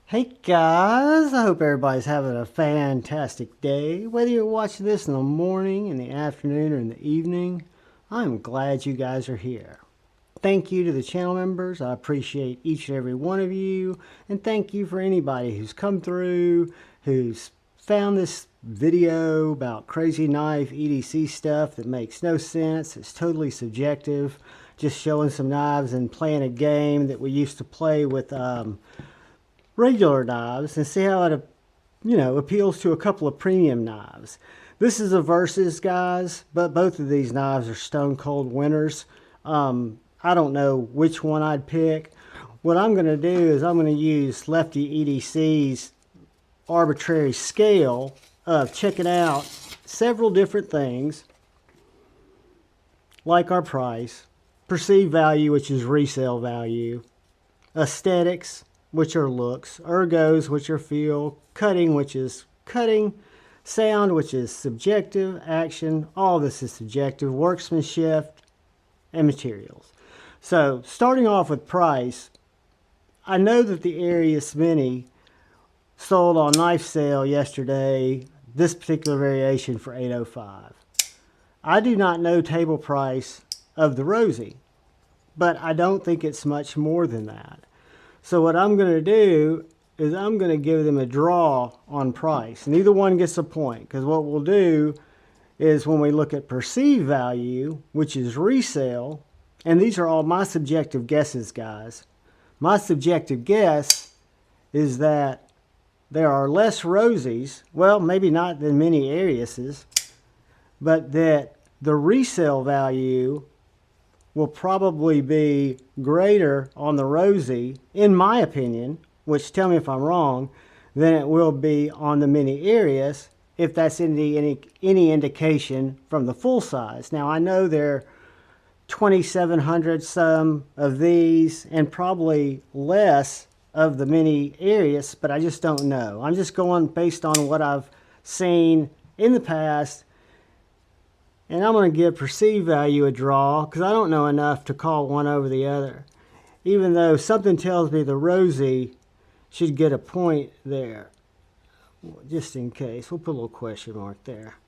Hey guys, I hope everybody's having a fantastic day. Whether you're watching this in the morning, in the afternoon, or in the evening, I'm glad you guys are here. Thank you to the channel members. I appreciate each and every one of you. And thank you for anybody who's come through, who's found this video about crazy knife EDC stuff that makes no sense. It's totally subjective. Just showing some knives and playing a game that we used to play with regular knives and see how it, appeals to a couple of premium knives. This is a versus, guys, but both of these knives are stone cold winners. I don't know which one I'd pick. What I'm going to do is I'm going to use Lefty EDC's arbitrary scale of checking out several different things, like our price, perceived value, which is resale value, aesthetics, which are looks, ergos, which are feel, cutting, which is cutting, sound, which is subjective, action, all this is subjective, workmanship, and materials. So starting off with price, I know that the Arius Mini sold on knife sale yesterday, this particular variation for $805. I do not know table price of the Rosie, but I don't think it's much more than that. So what I'm going to do is I'm going to give them a draw on price. Neither one gets a point, because what we'll do is when we look at perceived value, which is resale, and these are all my subjective guesses, guys. My subjective guess is that there are less Rosies, well, maybe not than Mini Ariuses, but that the resale value will probably be greater on the Rosie, in my opinion, which tell me if I'm wrong, than it will be on the Mini Arius, if that's any indication from the full size. Now, I know there are 2,700 some of these, and probably less of the Mini Arius, but I just don't know. I'm just going based on what I've seen in the past. And I'm going to give perceived value a draw because I don't know enough to call one over the other. Even though something tells me the Rosie should get a point there. Just in case. We'll put a little question mark there.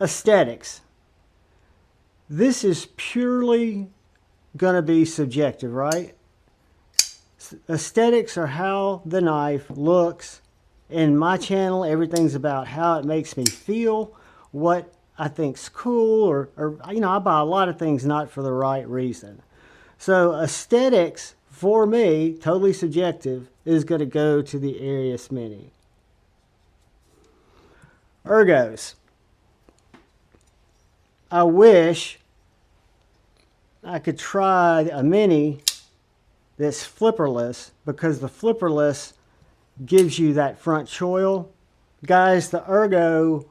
Aesthetics. This is purely going to be subjective, right? Aesthetics are how the knife looks. In my channel, everything's about how it makes me feel, what I think's cool, or I buy a lot of things not for the right reason. So aesthetics, for me, totally subjective, is going to go to the Arius Mini. Ergos. I wish I could try a Mini that's flipperless, because the flipperless gives you that front choil. Guys, the ergos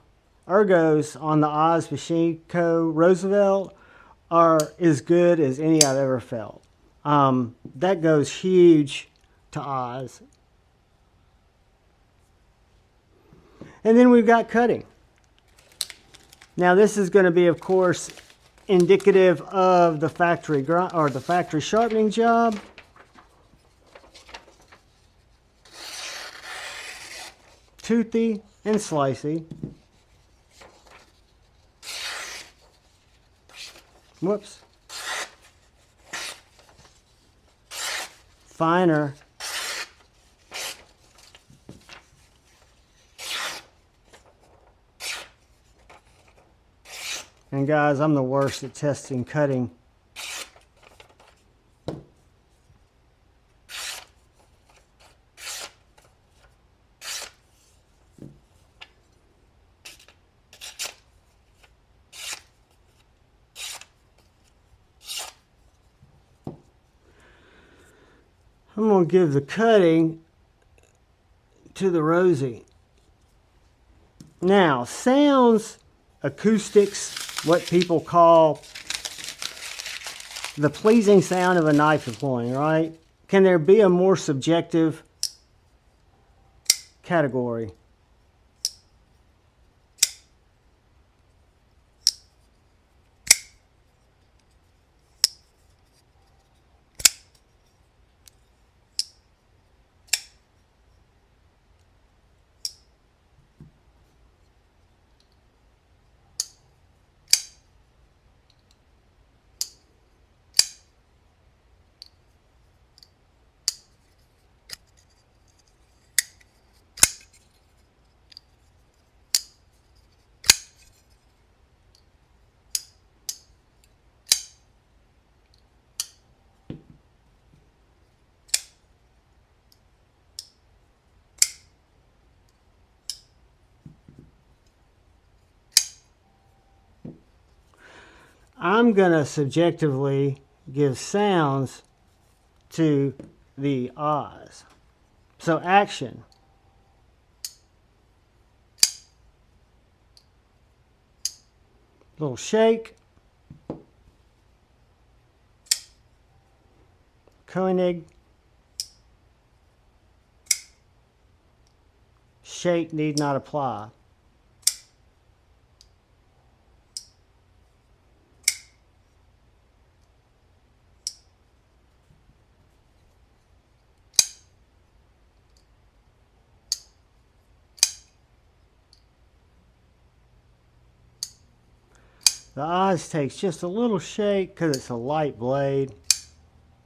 on the Oz Machine Co. Roosevelt are as good as any I've ever felt. That goes huge to Oz. And then we've got cutting. Now this is going to be, of course, indicative of the factory or the factory sharpening job. Toothy and slicey. Whoops. Finer. And guys, I'm the worst at testing cutting. I'm going to give the cutting to the Rosie. Now, sounds, acoustics, what people call the pleasing sound of a knife deploying, right? Can there be a more subjective category? I'm going to subjectively give sounds to the ahs. So action. Little shake. Koenig. Shake need not apply. The ahs takes just a little shake because it's a light blade.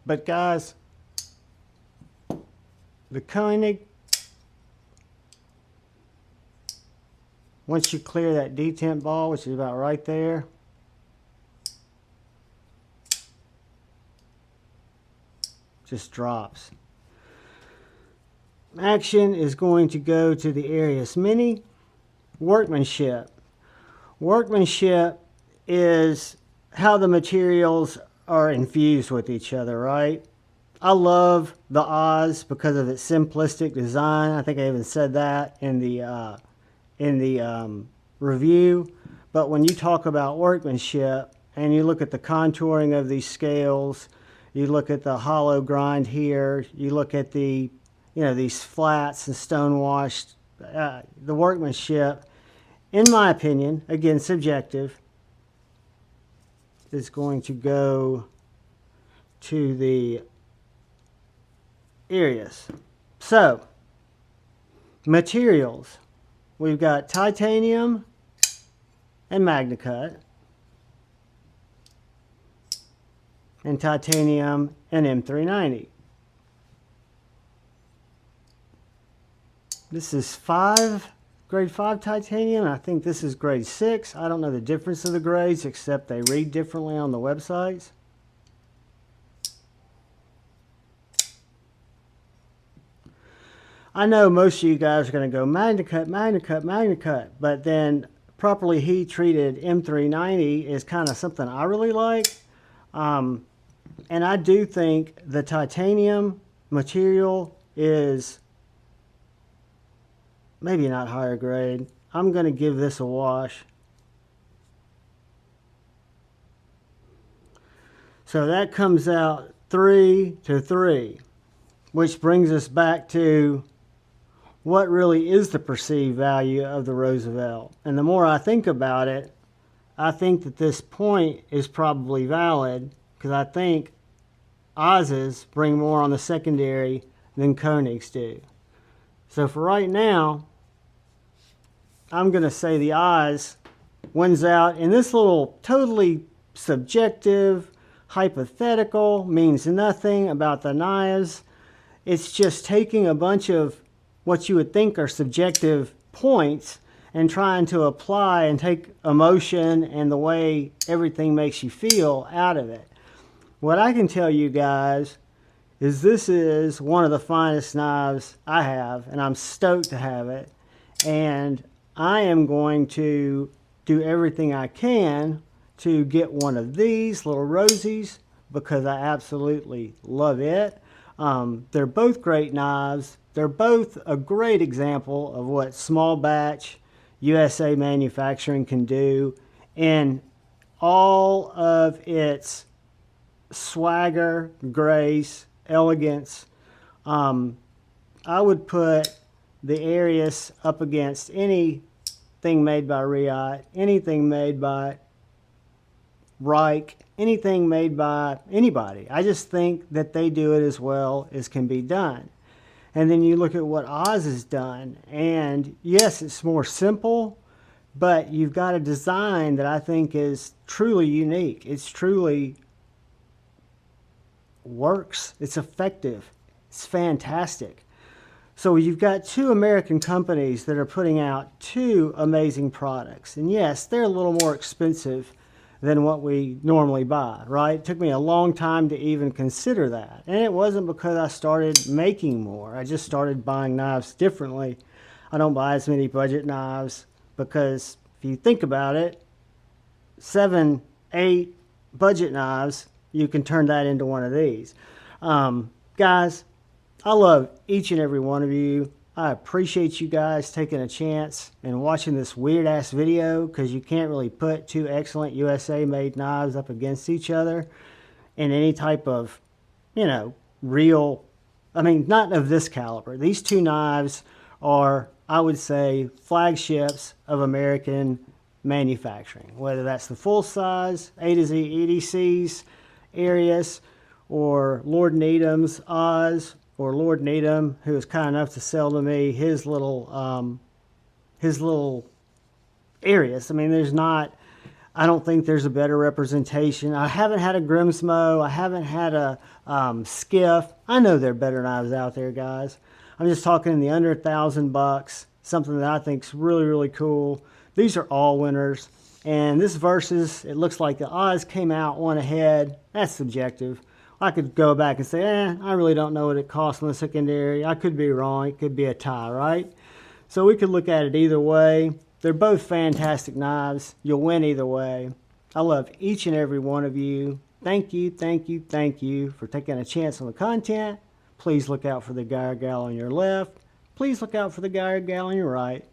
But guys, the Koenig, once you clear that detent ball, which is about right there, just drops. Action is going to go to the Arius Mini. Workmanship. Workmanship is how the materials are infused with each other, right? I love the ahs because of its simplistic design. I think I even said that in the review. But when you talk about workmanship and you look at the contouring of these scales, you look at the hollow grind here, you look at the, these flats and stone washed, the workmanship, in my opinion, again subjective, is going to go to the Arius. So, materials. We've got titanium and MagnaCut, and titanium and M390. This is grade 5 titanium. I think this is grade 6. I don't know the difference of the grades except they read differently on the websites. I know most of you guys are going to go MagnaCut, MagnaCut, MagnaCut, but then properly heat treated M390 is kind of something I really like. And I do think the titanium material is maybe not higher grade. I'm going to give this a wash. So that comes out 3-3, which brings us back to what really is the perceived value of the Roosevelt. And the more I think about it, I think that this point is probably valid because I think ahs bring more on the secondary than Koenigs do. So for right now, I'm going to say the ahs wins out. And this little totally subjective, hypothetical, means nothing about the knives. It's just taking a bunch of what you would think are subjective points and trying to apply and take emotion and the way everything makes you feel out of it. What I can tell you guys is this is one of the finest knives I have, and I'm stoked to have it. And I am going to do everything I can to get one of these little rosies because I absolutely love it. They're both great knives. They're both a great example of what small batch USA manufacturing can do in all of its swagger, grace, elegance. I would put the Arius up against anything made by Riot, anything made by Reich, anything made by anybody. I just think that they do it as well as can be done. And then you look at what ahs has done, and yes, it's more simple, but you've got a design that I think is truly unique. It's truly works. It's effective. It's fantastic. So you've got two American companies that are putting out two amazing products. And yes, they're a little more expensive than what we normally buy, right? It took me a long time to even consider that. And it wasn't because I started making more. I just started buying knives differently. I don't buy as many budget knives because if you think about it, $7, $8, budget knives, you can turn that into one of these. Guys, I love each and every one of you. I appreciate you guys taking a chance and watching this weird ass video, because you can't really put two excellent USA made knives up against each other in any type of, you know, real, I mean, not of this caliber. These two knives are, I would say, flagships of American manufacturing, whether that's the full size A to Z EDCs, Arius, or Lord Needham's Oz, or Lord Needham, who was kind enough to sell to me his little Arius. I mean, there's not, I don't think there's a better representation. I haven't had a Grimsmo. I haven't had a Skiff. I know there are better knives out there, guys. I'm just talking in the under $1,000, something that I think is really, really cool. These are all winners. And this versus, it looks like the Oz came out one ahead. That's subjective. I could go back and say, I really don't know what it costs on the secondary. I could be wrong. It could be a tie, right? So we could look at it either way. They're both fantastic knives. You'll win either way. I love each and every one of you. Thank you, thank you, thank you for taking a chance on the content. Please look out for the guy or gal on your left. Please look out for the guy or gal on your right.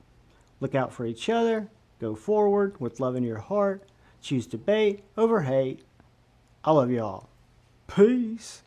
Look out for each other. Go forward with love in your heart. Choose debate over hate. I love you all. Peace.